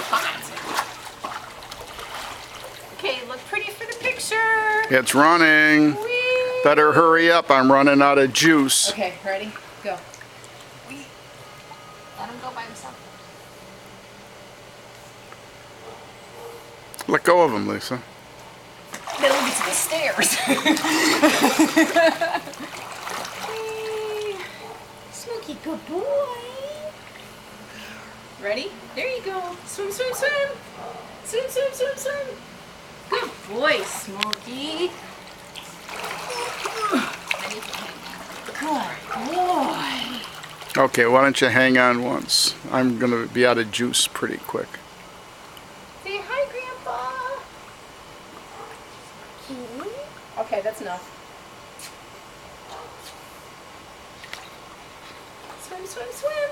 hot. Okay, look pretty for the picture. It's running. Whee! Better hurry up. I'm running out of juice. Okay, ready? Go. Let him go by himself. Let go of him, Lisa. Then we'll get to the stairs. Whee! Smokey, good boy. Ready? There you go. Swim, swim, swim. Swim, swim, swim, swim. Good boy, Smokey. Good boy. Okay, why don't you hang on once? I'm going to be out of juice pretty quick. Say hi, Grandpa. Okay, that's enough. Swim, swim, swim.